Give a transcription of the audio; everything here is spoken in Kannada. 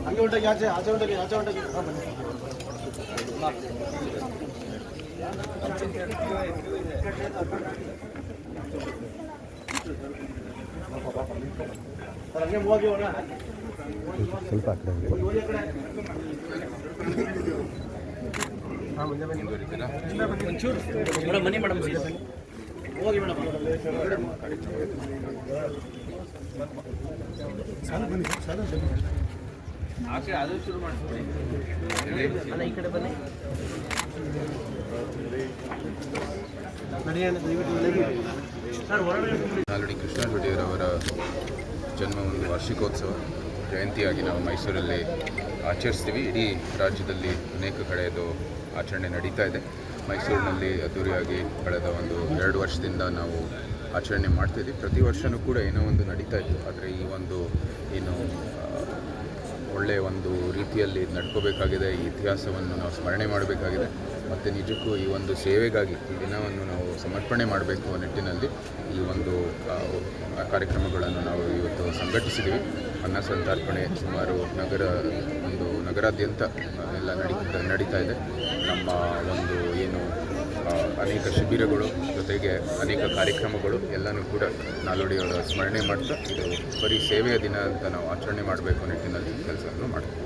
ಹಂಗೆ ಉಂಟಾಗಿ ಆಚೆ ಆಚೆ ಉಂಟಾಗಿ ಆಚೆ ಉಂಟಾಗಿ ಹಂಗೆ ಹೋಗಿ ಹೋಗೋಣ ಸ್ವಲ್ಪ ಒಂಚೂರು ಮನೆ ಮೇಡಮ್ ಹೋಗಿ ಮೇಡಮ್ ಅದು ಶುರು ಮಾಡಿಸ್ಬಿಡಿ ಈ ಕಡೆ ಬನ್ನಿ ನಾಲ್ವಡಿ ಕೃಷ್ಣ ರೆಡ್ಡಿಯವರವರ ಜನ್ಮ ಒಂದು ವಾರ್ಷಿಕೋತ್ಸವ ಜಯಂತಿಯಾಗಿ ನಾವು ಮೈಸೂರಲ್ಲಿ ಆಚರಿಸ್ತೀವಿ. ಇಡೀ ರಾಜ್ಯದಲ್ಲಿ ಅನೇಕ ಕಡೆ ಇದು ಆಚರಣೆ ನಡೀತಾ ಇದೆ. ಮೈಸೂರಿನಲ್ಲಿ ಅದ್ದೂರಿಯಾಗಿ ಕಳೆದ ಒಂದು 2 ವರ್ಷದಿಂದ ನಾವು ಆಚರಣೆ ಮಾಡ್ತಿದ್ವಿ. ಪ್ರತಿ ವರ್ಷವೂ ಕೂಡ ಏನೋ ಒಂದು ನಡೀತಾ ಇತ್ತು. ಆದರೆ ಈ ಒಂದು ಏನು ಒಳ್ಳೆಯ ಒಂದು ರೀತಿಯಲ್ಲಿ ನಡ್ಕೋಬೇಕಾಗಿದೆ. ಈ ಇತಿಹಾಸವನ್ನು ನಾವು ಸ್ಮರಣೆ ಮಾಡಬೇಕಾಗಿದೆ ಮತ್ತು ನಿಜಕ್ಕೂ ಈ ಒಂದು ಸೇವೆಗಾಗಿ ಈ ದಿನವನ್ನು ನಾವು ಸಮರ್ಪಣೆ ಮಾಡಬೇಕು ಅನ್ನೋ ನಿಟ್ಟಿನಲ್ಲಿ ಈ ಒಂದು ಕಾರ್ಯಕ್ರಮಗಳನ್ನು ನಾವು ಇವತ್ತು ಸಂಘಟಿಸಿದ್ದೀವಿ. ಅನ್ನ ಸಂತರ್ಪಣೆ ಸುಮಾರು ನಗರಾದ್ಯಂತ ಎಲ್ಲ ನಡೀತಾ ಇದೆ. ನಮ್ಮ ಒಂದು ಏನು ಅನೇಕ ಶಿಬಿರಗಳು ಜೊತೆಗೆ ಅನೇಕ ಕಾರ್ಯಕ್ರಮಗಳು ಎಲ್ಲನೂ ಕೂಡ ನಾಲ್ವಡಿಯವರ ಸ್ಮರಣೆ ಮಾಡ್ತಾ ಇದು ಬರೀ ಸೇವೆಯ ದಿನ ಅಂತ ನಾವು ಆಚರಣೆ ಮಾಡಬೇಕು ನಿಟ್ಟಿನಲ್ಲಿ ಕೆಲಸವನ್ನು ಮಾಡ್ತೀವಿ.